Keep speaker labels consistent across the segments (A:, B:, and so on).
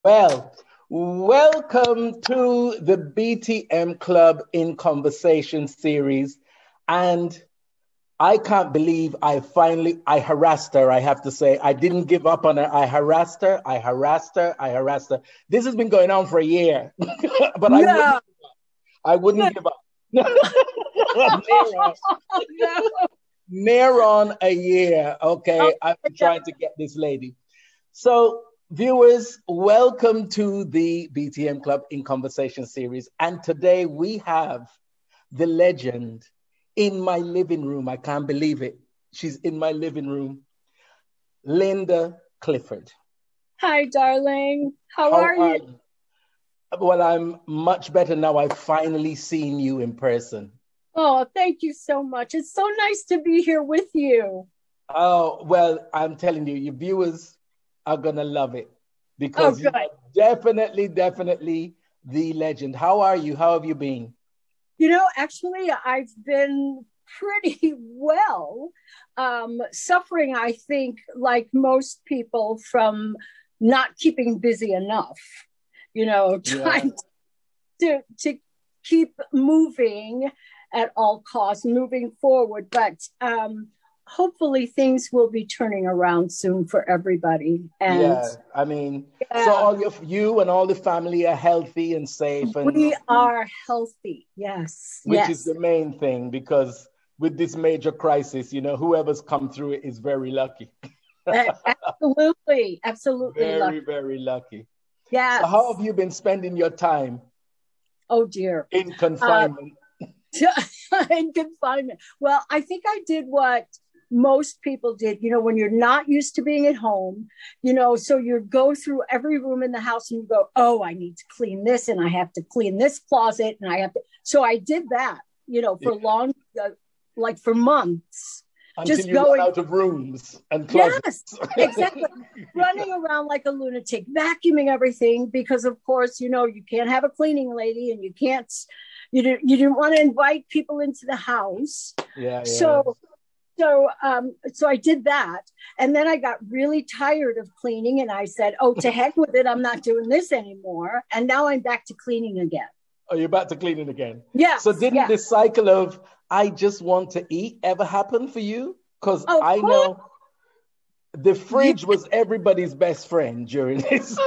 A: Well, welcome to the BTM Club in Conversation series. And I can't believe I harassed her, I have to say. I didn't give up on her. I harassed her, I harassed her, I harassed her. This has been going on for a year, but
B: No.
A: I wouldn't give up. Near on a year, okay? I've been trying to get this lady. So, viewers, welcome to the BTM Club in Conversation series. And today we have the legend in my living room. I can't believe it. She's in my living room. Linda Clifford.
B: Hi, darling. How are you?
A: Well, I'm much better now. I've finally seen you in person.
B: Oh, thank you so much. It's so nice to be here with you.
A: Oh, well, I'm telling you, your viewers are going to love it because you're definitely the legend. How are you? How have you been?
B: You know, actually, I've been pretty well, suffering, I think, like most people, from not keeping busy enough, trying to keep moving at all costs, moving forward. But hopefully things will be turning around soon for everybody. And
A: so all you and all the family are healthy and safe. And
B: we are healthy, yes.
A: Which is the main thing, because with this major crisis, whoever's come through it is very lucky.
B: Absolutely
A: very
B: lucky.
A: Very lucky.
B: Yeah.
A: So how have you been spending your time?
B: Oh dear.
A: In confinement.
B: In confinement. Well, I think I did what most people did, when you're not used to being at home, so you go through every room in the house and you go, oh, I need to clean this and I have to clean this closet and I have to. So I did that, for long, like for months.
A: Until just you going out of rooms and closets.
B: Yes, exactly. Running around like a lunatic, vacuuming everything because, of course, you can't have a cleaning lady and you didn't want to invite people into the house.
A: Yeah.
B: So I did that. And then I got really tired of cleaning and I said, oh, to heck with it. I'm not doing this anymore. And now I'm back to cleaning again.
A: Oh, you're back to cleaning again?
B: Yeah.
A: So didn't this cycle of I just want to eat ever happen for you? Because I know the fridge was everybody's best friend during this.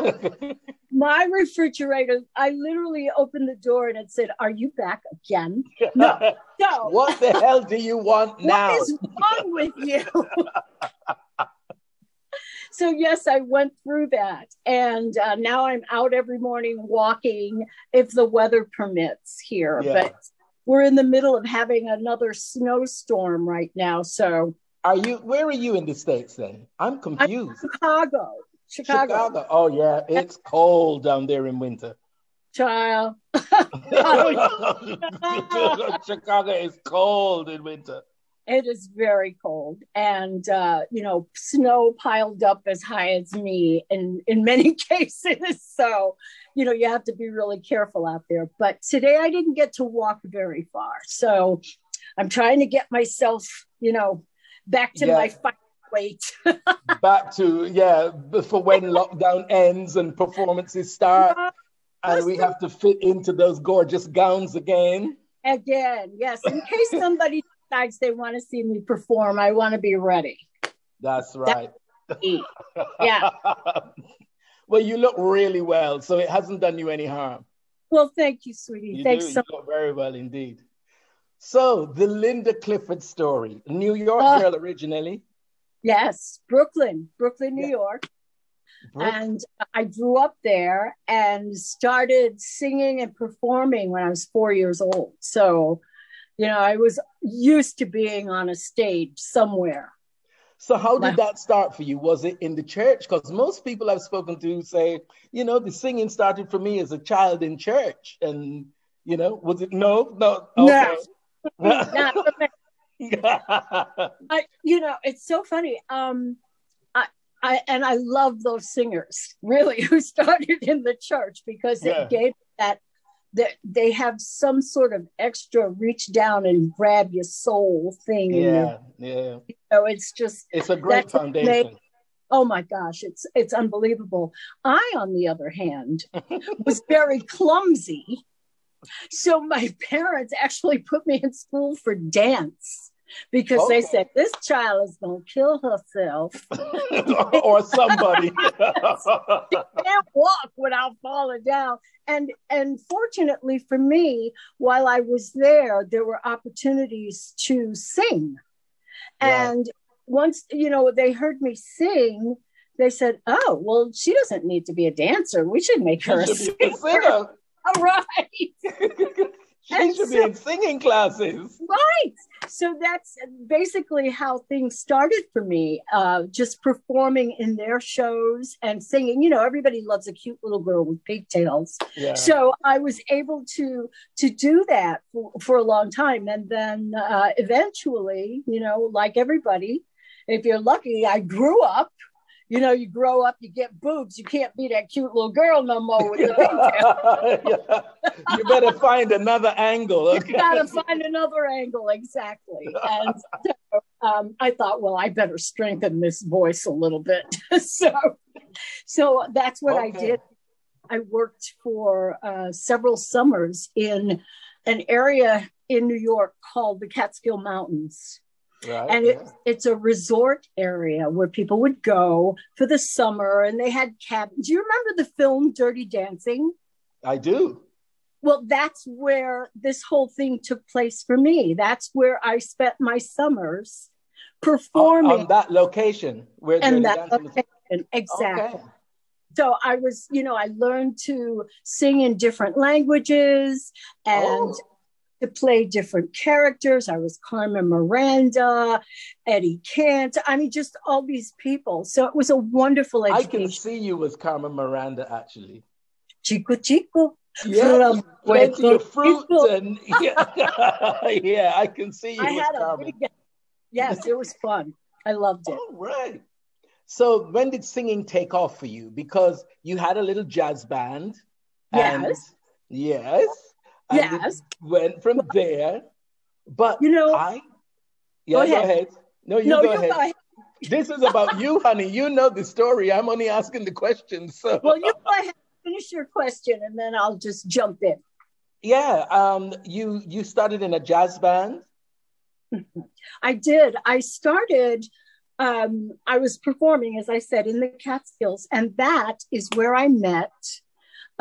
B: My refrigerator, I literally opened the door and it said, are you back again? No.
A: What the hell do you want now?
B: What is wrong with you? So yes, I went through that. And now I'm out every morning walking if the weather permits here.
A: Yeah.
B: But we're in the middle of having another snowstorm right now. So
A: where are you in the States then? I'm confused.
B: Chicago.
A: Oh yeah, it's cold down there in winter.
B: Child.
A: Chicago is cold in winter.
B: It is very cold. And, snow piled up as high as me in many cases. So, you have to be really careful out there. But today I didn't get to walk very far. So I'm trying to get myself, back to my fight weight.
A: Back to, for when lockdown ends and performances start. And we have to fit into those gorgeous gowns again.
B: Again, yes. In case somebody decides they want to see me perform, I want to be ready.
A: That's right.
B: Yeah.
A: Well, you look really well, so it hasn't done you any harm.
B: Well, thank you, sweetie. Thanks so much.
A: You look very well indeed. So, the Linda Clifford story. New York girl originally.
B: Yes, Brooklyn, New York. And I grew up there and started singing and performing when I was 4 years old. So, I was used to being on a stage somewhere.
A: So how did that start for you? Was it in the church? Because most people I've spoken to say, the singing started for me as a child in church. And, was it? No. Okay.
B: Not for me. It's so funny. I love those singers, really, who started in the church because it gave that they have some sort of extra reach down and grab your soul thing.
A: Yeah.
B: It's just
A: it's a great foundation.
B: Oh my gosh, it's unbelievable. I, on the other hand, was very clumsy. So my parents actually put me in school for dance because they said, this child is going to kill herself.
A: Or somebody.
B: She can't walk without falling down. And fortunately for me, while I was there were opportunities to sing. Right. And once, they heard me sing, they said, oh, well, she doesn't need to be a dancer. We should make her a singer. All right.
A: She should be in singing classes.
B: Right. So that's basically how things started for me, just performing in their shows and singing. Everybody loves a cute little girl with pigtails. Yeah. So I was able to do that for a long time. And then eventually, like everybody, if you're lucky, I grew up. You grow up, you get boobs. You can't be that cute little girl no more with the pigtails.
A: Yeah. You better find another angle. Okay?
B: You gotta find another angle, exactly. And so, I thought, well, I better strengthen this voice a little bit. So that's what I did. I worked for several summers in an area in New York called the Catskill Mountains. Right, and it's a resort area where people would go for the summer, and they had cabins. Do you remember the film Dirty Dancing?
A: I do.
B: Well, that's where this whole thing took place for me. That's where I spent my summers performing.
A: On that location?
B: Exactly. Okay. So I was, I learned to sing in different languages and to play different characters. I was Carmen Miranda, Eddie Kent. I mean, just all these people. So it was a wonderful education.
A: I can see you as Carmen Miranda, actually.
B: Chico, chico.
A: Yeah, plenty of fruit. And, yeah, I can see you as Carmen.
B: Yes, it was fun. I loved it.
A: All right. So when did singing take off for you? Because you had a little jazz band.
B: Yes.
A: Yes.
B: Yes.
A: Went from there, but
B: go
A: ahead. No, go ahead. This is about you, honey. You know the story. I'm only asking the questions. So.
B: Well, you go ahead, finish your question, and then I'll just jump in.
A: Yeah. You started in a jazz band.
B: I did. I started. I was performing, as I said, in the Catskills, and that is where I met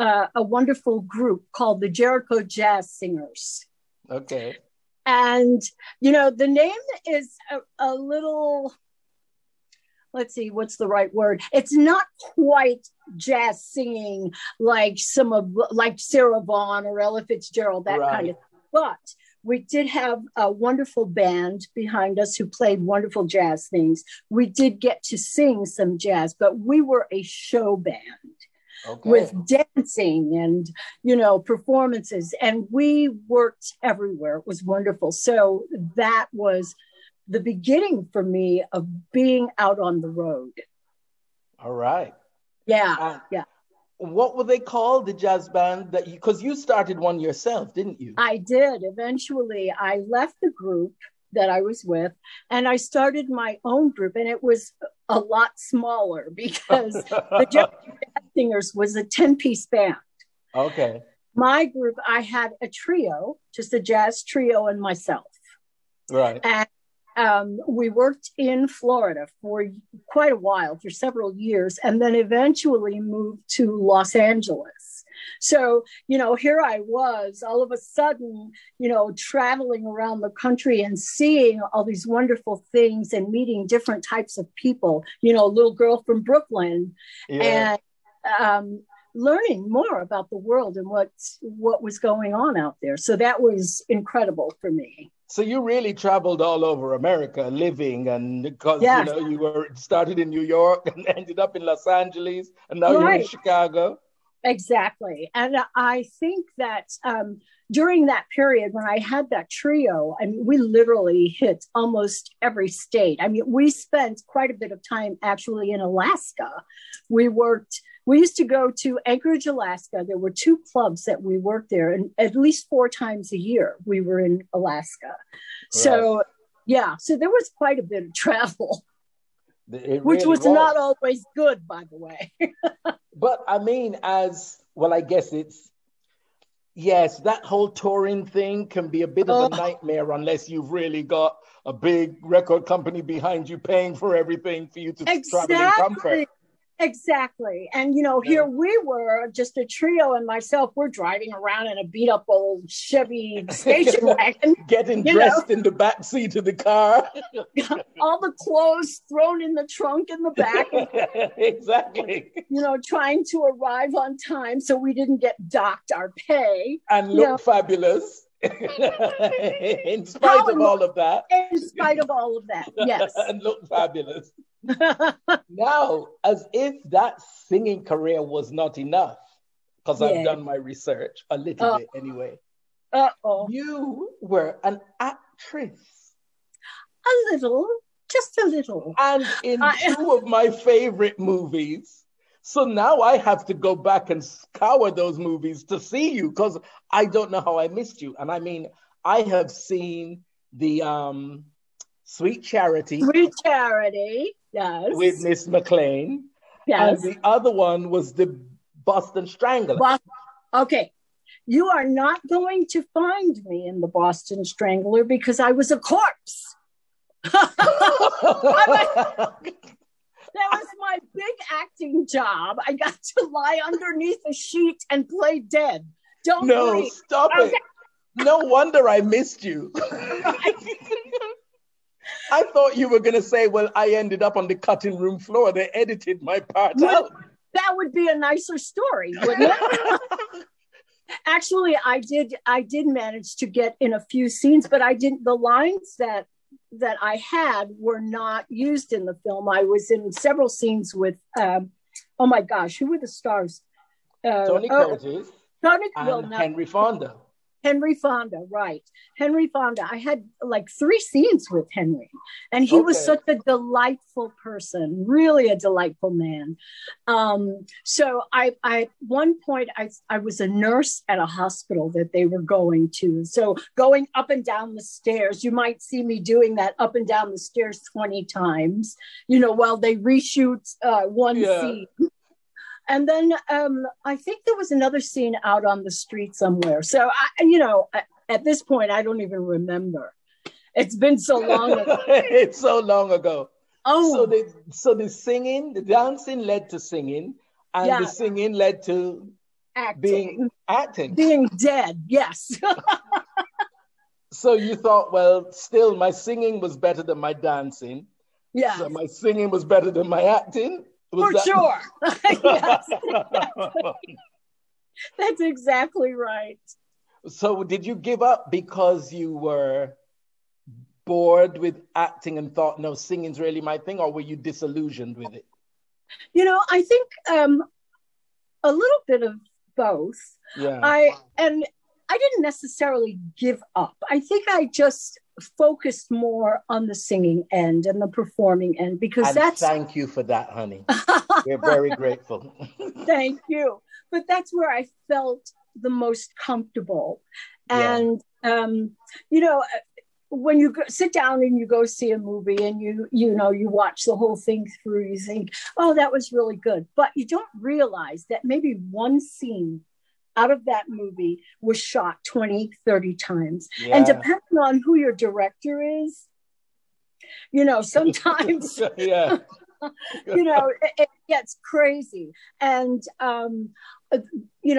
B: a wonderful group called the Jericho Jazz Singers.
A: Okay.
B: And, the name is a little, let's see, what's the right word? It's not quite jazz singing like Sarah Vaughan or Ella Fitzgerald, that kind of thing. But we did have a wonderful band behind us who played wonderful jazz things. We did get to sing some jazz, but we were a show band. With dancing and, performances. And we worked everywhere. It was wonderful. So that was the beginning for me of being out on the road.
A: All right.
B: Yeah. Yeah.
A: What were they called, the jazz band? Because you started one yourself, didn't you?
B: I did. Eventually, I left the group that I was with, and I started my own group, and it was a lot smaller because the Jazz Singers was a 10-piece band.
A: Okay.
B: My group, I had a trio, just a jazz trio and myself.
A: Right.
B: And we worked in Florida for quite a while, for several years, and then eventually moved to Los Angeles. So, here I was all of a sudden, traveling around the country and seeing all these wonderful things and meeting different types of people, a little girl from Brooklyn, and learning more about the world and what was going on out there. So that was incredible for me.
A: So you really traveled all over America living, and because, you were started in New York and ended up in Los Angeles, and now you're in Chicago.
B: Exactly. And I think that during that period when I had that trio, we literally hit almost every state. We spent quite a bit of time actually in Alaska. We used to go to Anchorage, Alaska. There were 2 clubs that we worked there, and at least 4 times a year we were in Alaska. Right. So there was quite a bit of travel. Which
A: really
B: was not always good, by the way.
A: But I mean, I guess yes, that whole touring thing can be a bit of a nightmare unless you've really got a big record company behind you paying for everything for you to travel in comfort.
B: Exactly. And, here we were, just a trio and myself, we're driving around in a beat up old Chevy station wagon.
A: Getting dressed in the back seat of the car.
B: All the clothes thrown in the trunk in the back.
A: Exactly.
B: Trying to arrive on time so we didn't get docked our pay.
A: And look fabulous. In spite of all of that.
B: In spite of all of that, yes.
A: And look fabulous. Now, as if that singing career was not enough, because I've done my research a little bit anyway. You were an actress.
B: A little, just a little.
A: And in two of my favorite movies. So now I have to go back and scour those movies to see you, because I don't know how I missed you. And I mean, I have seen the Sweet Charity.
B: Sweet Charity, yes.
A: With Miss McLean.
B: Yes.
A: And the other one was the Boston Strangler.
B: Okay. You are not going to find me in the Boston Strangler because I was a corpse. That was my big acting job. I got to lie underneath a sheet and play dead.
A: Stop it. No wonder I missed you. I thought you were going to say, well, I ended up on the cutting room floor. They edited my part out.
B: That would be a nicer story, wouldn't it? Actually, I did manage to get in a few scenes, but the lines that I had were not used in the film. I was in several scenes with, oh my gosh, who were the stars?
A: Tony Curtis and Henry Fonda.
B: Henry Fonda, right. Henry Fonda. I had like 3 scenes with Henry, and he was such a delightful person, really a delightful man. So at one point, I was a nurse at a hospital that they were going to. So going up and down the stairs, you might see me doing that up and down the stairs 20 times, while they reshoot one scene. And then I think there was another scene out on the street somewhere. So, at this point, I don't even remember. It's been so long ago.
A: It's so long ago.
B: Oh.
A: So the singing, the dancing led to singing, and the singing led to acting.
B: Being dead, yes.
A: So you thought, well, still my singing was better than my dancing.
B: Yeah.
A: So my singing was better than my acting.
B: Sure. Yes. That's exactly right.
A: So did you give up because you were bored with acting and thought, no, singing's really my thing, or were you disillusioned with it?
B: I think a little bit of both.
A: Yeah.
B: I didn't necessarily give up. I think I just focused more on the singing end and the performing end, because
A: thank you for that, honey. We're very grateful.
B: Thank you. But that's where I felt the most comfortable. And when you sit down and you go see a movie and you watch the whole thing through, you think, oh, that was really good. But you don't realize that maybe one scene out of that movie was shot 20, 30 times. Yeah. And depending on who your director is, sometimes, it gets crazy. And,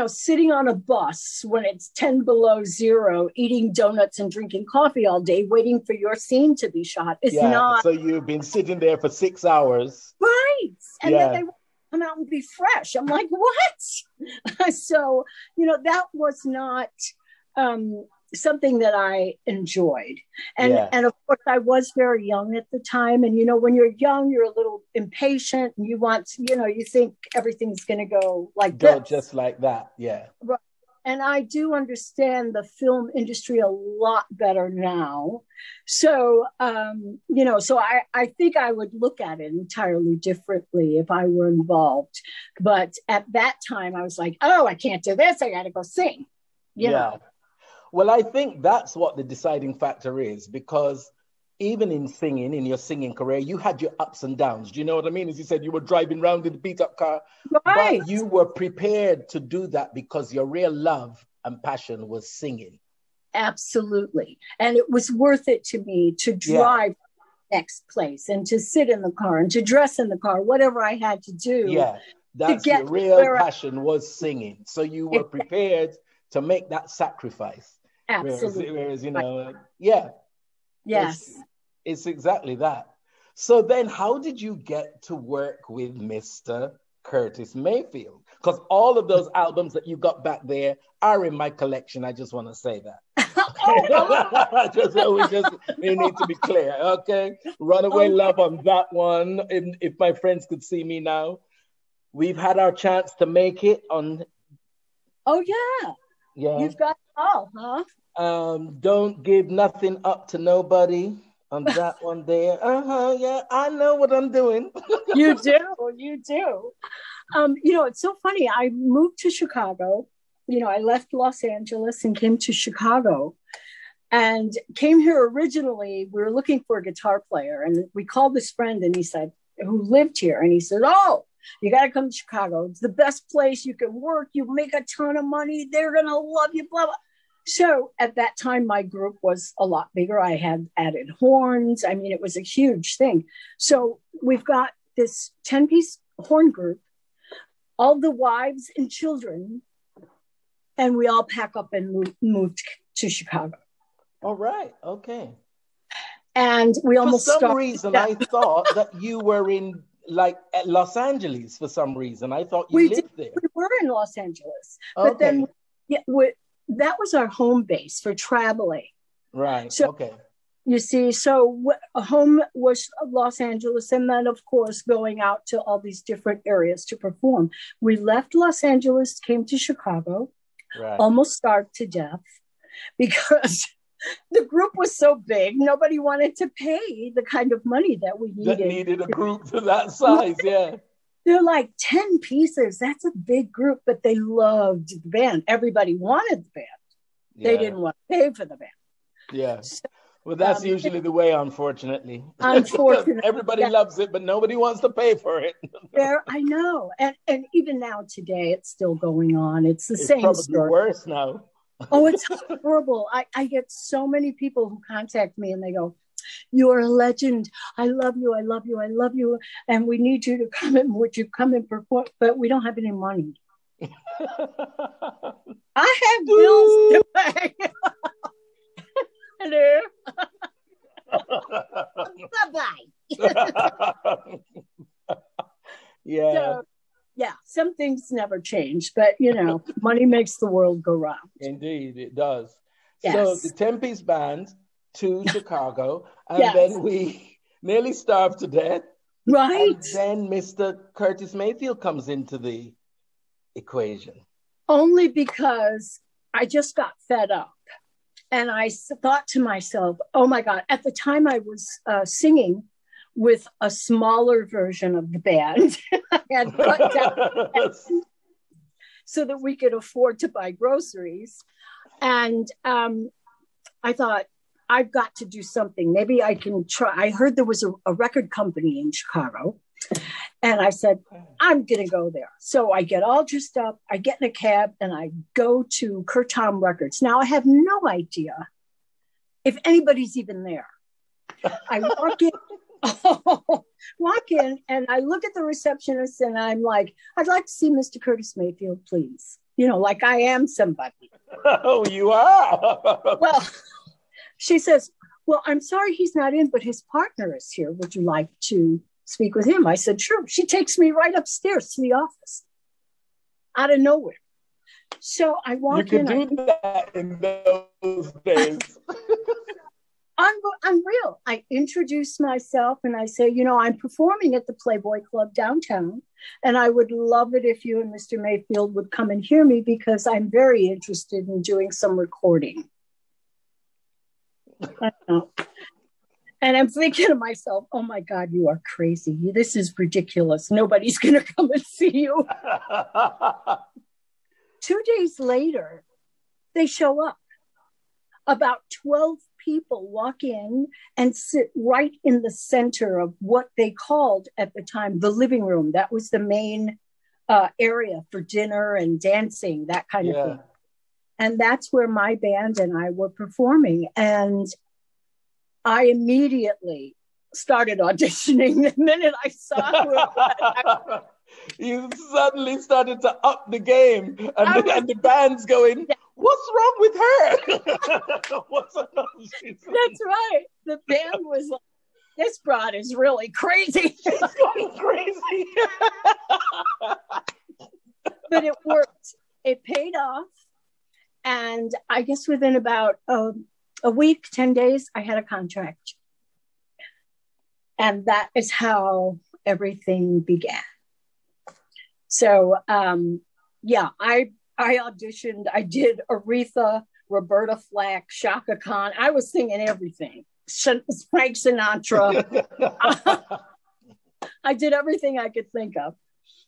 B: sitting on a bus when it's 10 below zero, eating donuts and drinking coffee all day, waiting for your scene to be shot is not.
A: So you've been sitting there for 6 hours.
B: Right. And then they come out and be fresh. I'm like, what? So, that was not something that I enjoyed. And of course, I was very young at the time. And, when you're young, you're a little impatient and you want, you think everything's going to go like this.
A: Just like that. Yeah.
B: Right. And I do understand the film industry a lot better now. So, so I think I would look at it entirely differently if I were involved. But at that time, I was like, oh, I can't do this. I got to go sing. You know?
A: Well, I think that's what the deciding factor is, because even in singing, in your singing career, you had your ups and downs. Do you know what I mean? As you said, you were driving around in the beat-up car,
B: Right.
A: but you were prepared to do that because your real love and passion was singing.
B: Absolutely. And it was worth it to me to drive next place and to sit in the car and to dress in the car, whatever I had to do.
A: Yeah, that's your real passion was singing. So you were prepared to make that sacrifice.
B: Absolutely.
A: Whereas you know, yeah.
B: Yes.
A: It's exactly that. So then how did you get to work with Mr. Curtis Mayfield? Because all of those albums that you got back there are in my collection. I just want to say that. We need to be clear, okay? Runaway Love on that one. If my friends could see me now. We've had our chance to make it on.
B: Oh, yeah.
A: Yeah.
B: You've got it all, huh?
A: Don't give nothing up to nobody on that one there. Yeah, I know what I'm doing.
B: You do. You know, it's so funny. I moved to Chicago. You know, I left Los Angeles and came to Chicago and came here originally. We were looking for a guitar player and we called this friend and he said, who lived here. And he said, oh, you got to come to Chicago. It's the best place you can work. You make a ton of money. They're going to love you, blah, blah. So at that time, my group was a lot bigger. I had added horns. I mean, it was a huge thing. So we've got this 10-piece horn group, all the wives and children, and we all pack up and moved to Chicago.
A: All right. Okay.
B: And we almost
A: for some reason, I thought that you were in like at Los Angeles for some reason. I thought you lived there.
B: We were in Los Angeles, but then that was our home base for traveling.
A: Right.
B: So, you see, so home was Los Angeles, and then of course going out to all these different areas to perform. We left Los Angeles, came to Chicago, almost starved to death because the group was so big, nobody wanted to pay the kind of money that we needed.
A: That needed a group to that size, yeah.
B: They're like 10 pieces. That's a big group, but they loved the band. Everybody wanted the band. They didn't want to pay for the band.
A: Yeah. So, well, that's usually the way, unfortunately.
B: Unfortunately.
A: Everybody loves it, but nobody wants to pay for it.
B: I know. And even now today, it's still going on. It's the same
A: probably
B: story.
A: Worse now.
B: Oh, it's horrible. I get so many people who contact me and they go, you are a legend. I love you. I love you. I love you. And we need you to come in. Would you come and perform? But we don't have any money. I have bills to pay. Hello. Bye-bye.
A: Yeah.
B: So, yeah, some things never change, but you know, money makes the world go round.
A: Indeed, it does.
B: Yes.
A: So the 10-piece band to Chicago, and then we nearly starved to death.
B: Right.
A: And then Mr. Curtis Mayfield comes into the equation.
B: Only because I just got fed up. And I thought to myself, oh my God, at the time I was singing with a smaller version of the band. I had cut down so that we could afford to buy groceries. And I thought, I've got to do something. Maybe I can try. I heard there was a record company in Chicago. And I said, I'm going to go there. So I get all dressed up. I get in a cab and I go to Curtom Records. Now I have no idea if anybody's even there. I walk in and I look at the receptionist and I'm like, I'd like to see Mr. Curtis Mayfield, please. You know, like I am somebody.
A: Oh, you are?
B: Well, she says, well, I'm sorry he's not in, but his partner is here. Would you like to speak with him? I said, sure. She takes me right upstairs to the office out of nowhere. So I walk in.
A: You could do that in those days.
B: Unreal. I introduce myself and I say, you know, I'm performing at the Playboy Club downtown, and I would love it if you and Mr. Mayfield would come and hear me because I'm very interested in doing some recording. I know. And I'm thinking to myself, oh my God, you are crazy. This is ridiculous. Nobody's going to come and see you. 2 days later, they show up. About 12 people walk in and sit right in the center of what they called at the time the living room. That was the main area for dinner and dancing, that kind of thing. And that's where my band and I were performing. And I immediately started auditioning the minute I saw who it was.
A: You suddenly started to up the game, and the band's going, what's wrong with her?
B: That's right. The band was like, this broad is really crazy.
A: She's going crazy.
B: But it worked. It paid off. And I guess within about a week, 10 days, I had a contract. And that is how everything began. So, I auditioned. I did Aretha, Roberta Flack, Shaka Khan. I was singing everything. Frank Sinatra. I did everything I could think of.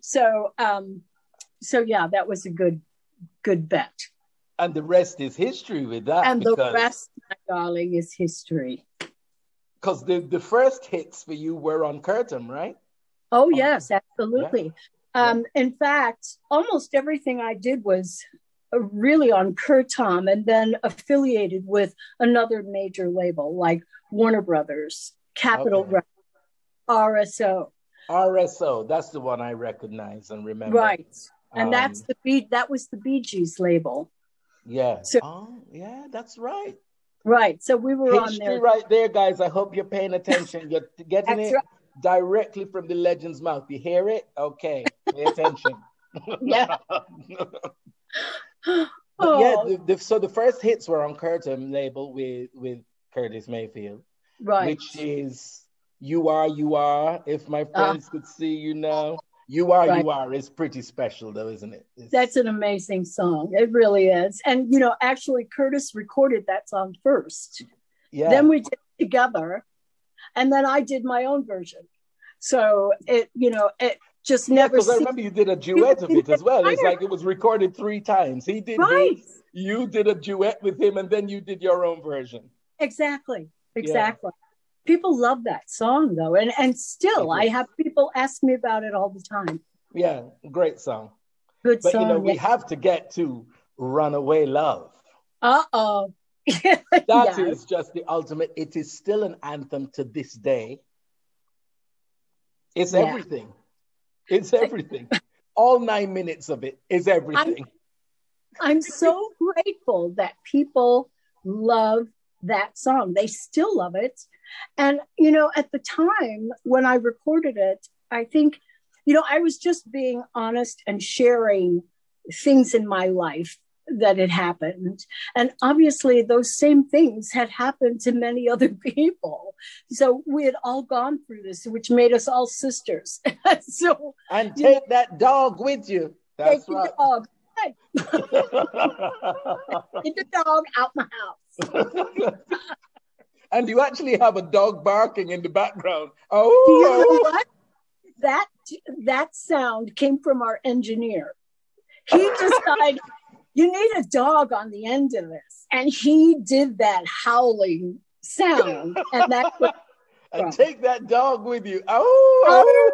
B: So that was a good bet.
A: And the rest is history with that.
B: And the rest, my darling, is history.
A: Because the first hits for you were on Curtin, right?
B: Oh, yes, absolutely. Yeah. In fact, almost everything I did was really on Curtom and then affiliated with another major label like Warner Brothers, Capitol Records, RSO.
A: RSO, that's the one I recognize and remember.
B: Right. And that was the Bee Gees label.
A: Yeah.
B: So,
A: that's right.
B: Right. So we were on there.
A: Right there, guys. I hope you're paying attention. You're getting it directly from the legend's mouth. You hear it? Okay. Pay attention.
B: Yeah.
A: So the first hits were on Curtin label with Curtis Mayfield.
B: Right.
A: Which is You Are, If My Friends Could See You Now. You Are is pretty special though, isn't it?
B: That's an amazing song. It really is. And, actually Curtis recorded that song first. Yeah. Then we did it together. And then I did my own version. So it just never.
A: Because I remember you did a duet of it as well. It's like it was recorded 3 times. He did his, you did a duet with him, and then you did your own version.
B: Exactly. Yeah. People love that song though. And still I have people ask me about it all the time.
A: Yeah, great song.
B: Good song.
A: But we have to get to Runaway Love.
B: Uh-oh.
A: That is just the ultimate. It is still an anthem to this day. It's everything. It's everything. All 9 minutes of it is everything.
B: I'm so grateful that people love that song. They still love it. And, at the time when I recorded it, I think, I was just being honest and sharing things in my life that had happened. And obviously those same things had happened to many other people. So we had all gone through this, which made us all sisters.
A: And take that dog with you. That's right.
B: The dog. Get the dog out my house.
A: And you actually have a dog barking in the background. Oh,
B: do you know what? That sound came from our engineer. He decided you need a dog on the end of this, and he did that howling sound, and that's what.
A: And take that dog with you. Oh.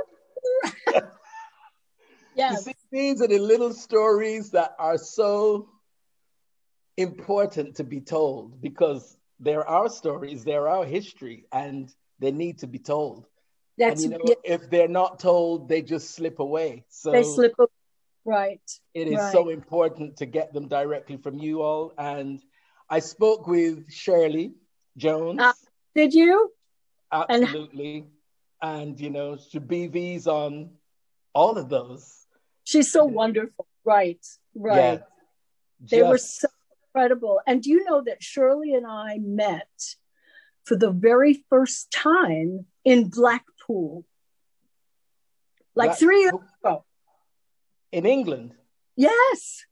B: Yes.
A: You see, these are the little stories that are so important to be told because they're our stories, they're our history, and they need to be told. If they're not told, they just slip away. So
B: they slip away. Right.
A: It is so important to get them directly from you all. And I spoke with Shirley Jones.
B: Did you?
A: Absolutely. And to BV's on all of those.
B: She's so wonderful. Right. Yeah, they were so incredible. And do you know that Shirley and I met for the very first time in Blackpool? 3 years ago.
A: In England?
B: Yes.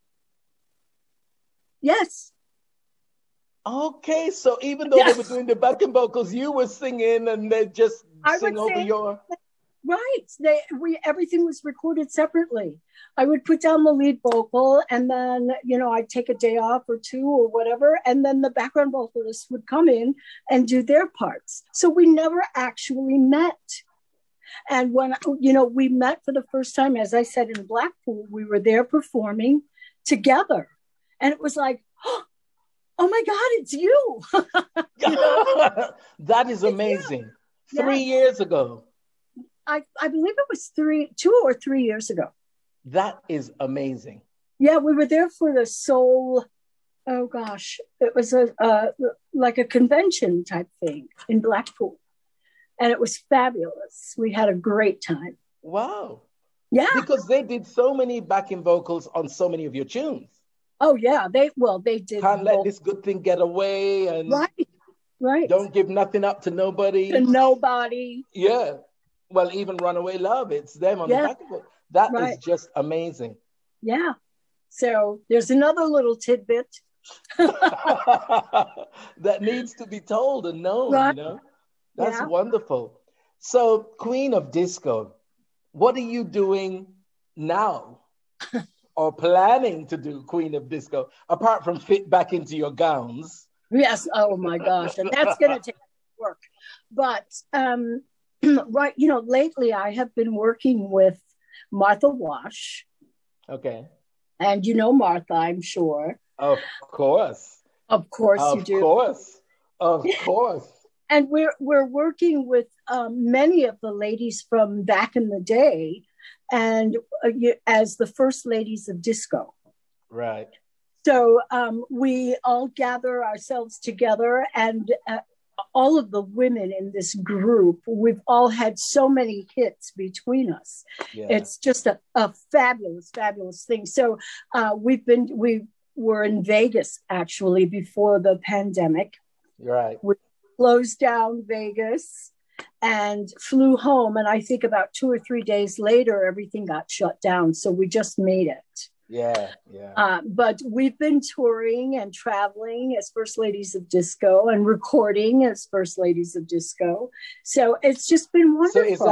A: Okay, so even though they were doing the backing vocals, you were singing and they just sing over your...
B: Right. Everything was recorded separately. I would put down the lead vocal and then, I'd take a day off or two or whatever. And then the background vocalists would come in and do their parts. So we never actually met. And when, we met for the first time, as I said, in Blackpool, we were there performing together. And it was like, oh my God, it's you.
A: That is amazing. 3 years ago.
B: I believe it was 2 or 3 years ago.
A: That is amazing.
B: Yeah, we were there for the Soul. Oh gosh, it was like a convention type thing in Blackpool, and it was fabulous. We had a great time.
A: Wow.
B: Yeah,
A: because they did so many backing vocals on so many of your tunes.
B: Oh yeah, they did.
A: Can't let this good thing get away, and
B: right.
A: Don't give nothing up to nobody.
B: To nobody.
A: Yeah. Well, even Runaway Love, it's them on the back of it. That is just amazing.
B: Yeah. So there's another little tidbit
A: that needs to be told and known, That's wonderful. So, Queen of Disco, what are you doing now or planning to do, Queen of Disco, apart from fit back into your gowns?
B: Yes. Oh my gosh. And that's going to take work. But, right, lately I have been working with Martha Wash.
A: Okay.
B: And you know Martha, I'm sure.
A: Of course.
B: Of course you do.
A: Of course.
B: And we're working with many of the ladies from back in the day, and as the first ladies of disco.
A: Right.
B: So we all gather ourselves together, and all of the women in this group, we've all had so many hits between us. Yeah. It's just a fabulous, fabulous thing. So we were in Vegas actually before the pandemic.
A: Right.
B: We closed down Vegas and flew home. And I think about 2 or 3 days later, everything got shut down. So we just made it.
A: Yeah, yeah.
B: But we've been touring and traveling as First Ladies of Disco and recording as First Ladies of Disco. So it's just been wonderful.
A: So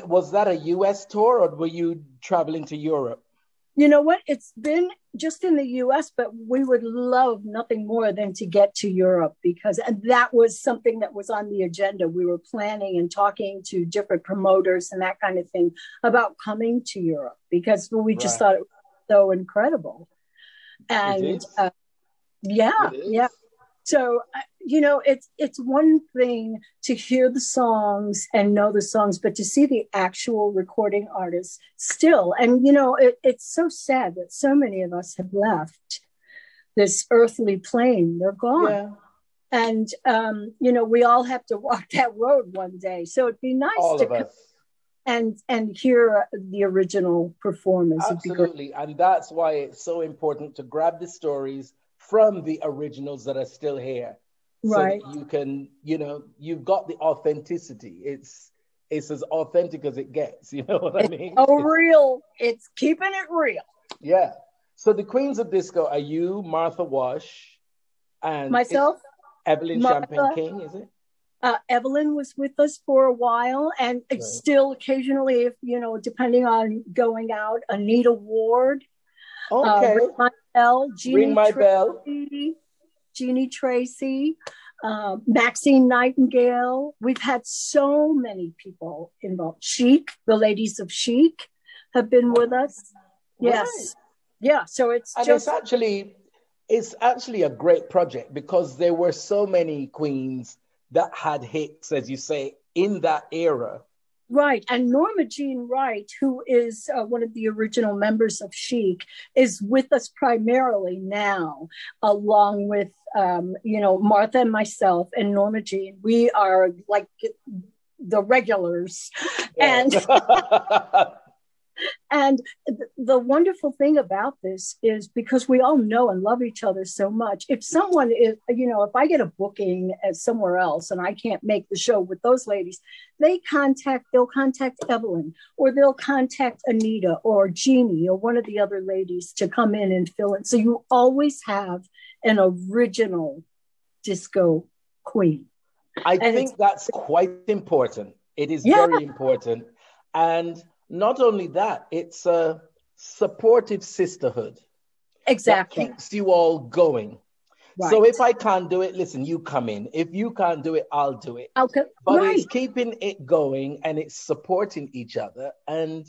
A: was that a US tour, or were you traveling to Europe?
B: You know what? It's been just in the US, but we would love nothing more than to get to Europe, because that was something that was on the agenda. We were planning and talking to different promoters and that kind of thing about coming to Europe, because we just thought it was so incredible. And yeah. So, it's one thing to hear the songs and know the songs, but to see the actual recording artists still. And, it's so sad that so many of us have left this earthly plane. They're gone. Yeah. And, we all have to walk that road one day. So it'd be nice
A: all
B: to
A: of us.
B: And hear the original performance.
A: Absolutely. And that's why it's so important to grab the stories from the originals that are still here.
B: Right.
A: So that you can, you've got the authenticity. It's as authentic as it gets. You know what I mean?
B: Real. It's keeping it real.
A: Yeah. So the Queens of Disco are you, Martha Wash, and
B: myself,
A: Evelyn Champagne King, is it?
B: Evelyn was with us for a while, and still occasionally, if depending on going out, Anita Ward.
A: Okay. Ring my bell.
B: Jeannie Tracy, Maxine Nightingale. We've had so many people involved. Chic, the ladies of Chic, have been with us. Yes. Right. Yeah. So it's actually a great project, because there were so many queens that had hits, as you say, in that era. Right. And Norma Jean Wright, who is one of the original members of Chic, is with us primarily now, along with, Martha and myself and Norma Jean. We are like the regulars. Yeah. And the wonderful thing about this is, because we all know and love each other so much, if someone is, if I get a booking at somewhere else and I can't make the show with those ladies, they'll contact Evelyn, or they'll contact Anita or Jeannie or one of the other ladies to come in and fill in. So you always have an original disco queen.
A: I think that's quite important. It is very important. And not only that, it's a supportive sisterhood.
B: Exactly.
A: That keeps you all going. Right. So if I can't do it, listen, you come in. If you can't do it, I'll do it.
B: Okay.
A: But it's keeping it going, and it's supporting each other. And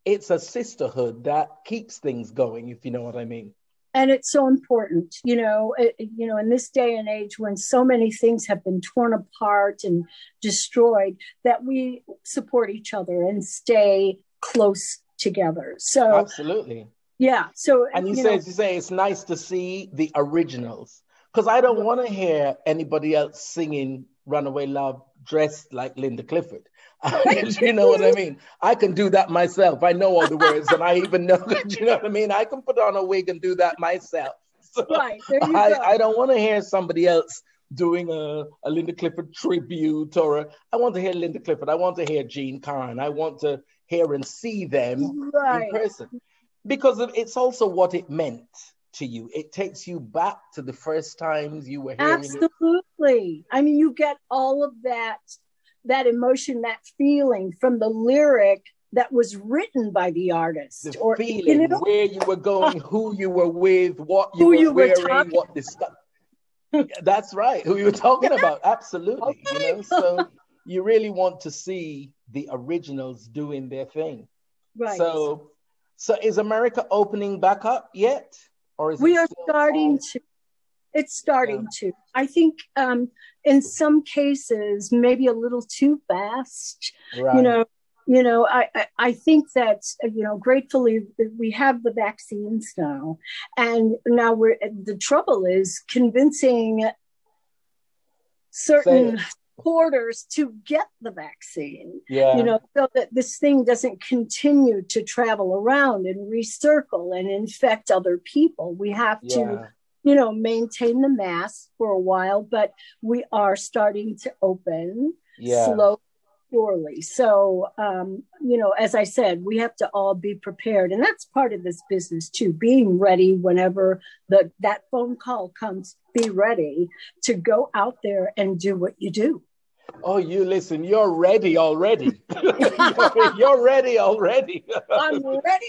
A: it's a sisterhood that keeps things going, if you know what I mean.
B: And it's so important, in this day and age when so many things have been torn apart and destroyed, that we support each other and stay close together. So
A: absolutely.
B: Yeah. So,
A: and you say it's nice to see the originals, because I don't want to hear anybody else singing Runaway Love dressed like Linda Clifford. You know what I mean? I can do that myself. I know all the words, and I even know, you know what I mean? I can put on a wig and do that myself. So
B: right. There you go.
A: I don't want to hear somebody else doing a Linda Clifford tribute, I want to hear Linda Clifford. I want to hear Jean Carn. I want to hear and see them in person. Because it's also what it meant to you. It takes you back to the first times you were hearing
B: Absolutely. I mean, you get all of that emotion, that feeling from the lyric that was written by the artist.
A: The feeling, where you were going, who you were with, what you were wearing, what this stuff. That's right. Who you were talking about. Absolutely.
B: Okay.
A: So you really want to see the originals doing their thing.
B: Right.
A: So is America opening back up yet? Or is
B: we are starting to. It's starting to. I think in some cases, maybe a little too fast.
A: Right.
B: I think that, gratefully we have the vaccines now. And now the trouble is convincing certain supporters to get the vaccine, so that this thing doesn't continue to travel around and recircle and infect other people. We have to, maintain the mask for a while, but we are starting to open slowly, surely. So, as I said, we have to all be prepared. And that's part of this business too, being ready whenever that phone call comes, be ready to go out there and do what you do.
A: Oh, you're ready already. You're ready already.
B: I'm ready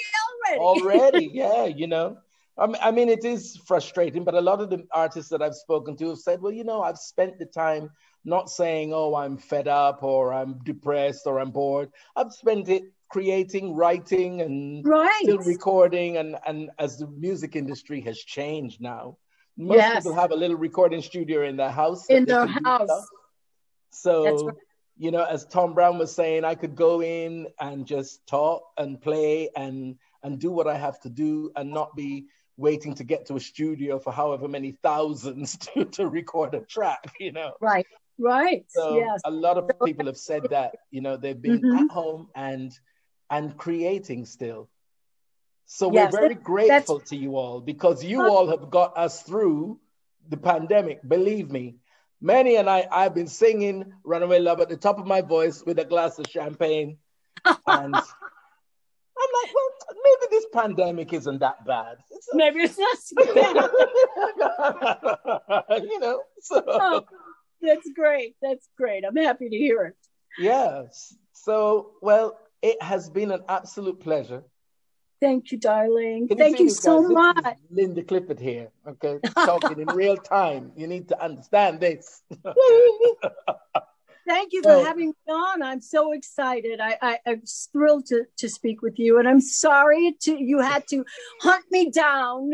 B: already.
A: Already, yeah, I mean, it is frustrating, but a lot of the artists that I've spoken to have said, well, I've spent the time not saying, oh, I'm fed up or I'm depressed or I'm bored. I've spent it creating, writing, and still recording. And as the music industry has changed now, most people have a little recording studio in their house.
B: In their house.
A: So, as Tom Brown was saying, I could go in and just talk and play and do what I have to do and not be waiting to get to a studio for however many thousands to record a track,
B: Right.
A: So a lot of people have said that, they've been at home and creating still. So we're very grateful to you all, because you all have got us through the pandemic. Believe me, Manny and I've been singing Runaway Love at the top of my voice with a glass of champagne. And I'm like, well, maybe this pandemic isn't that bad.
B: Maybe it's not so bad. That's great. That's great. I'm happy to hear it.
A: Yes. So, well, it has been an absolute pleasure.
B: Thank you, darling. Thank you so much.
A: This is Linda Clifford here, okay? Talking in real time. You need to understand this.
B: Thank you for having me on. I'm so excited. I'm thrilled to speak with you. And I'm sorry you had to hunt me down.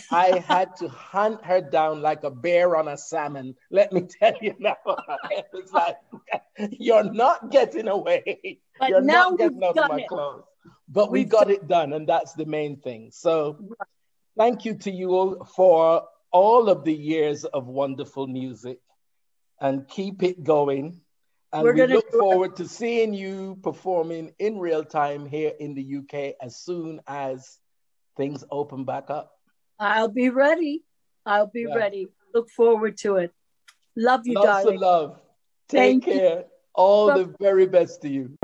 A: I had to hunt her down like a bear on a salmon. Let me tell you now. It's like, you're not getting away.
B: But
A: you're
B: now
A: not getting out of my clothes. But we got it done, and that's the main thing. So thank you to you all for all of the years of wonderful music, and keep it going. And we look forward to seeing you performing in real time here in the UK as soon as things open back up.
B: I'll be ready. Ready. Look forward to it. Love you, darling.
A: Lots of love. Take care. All the very best to you.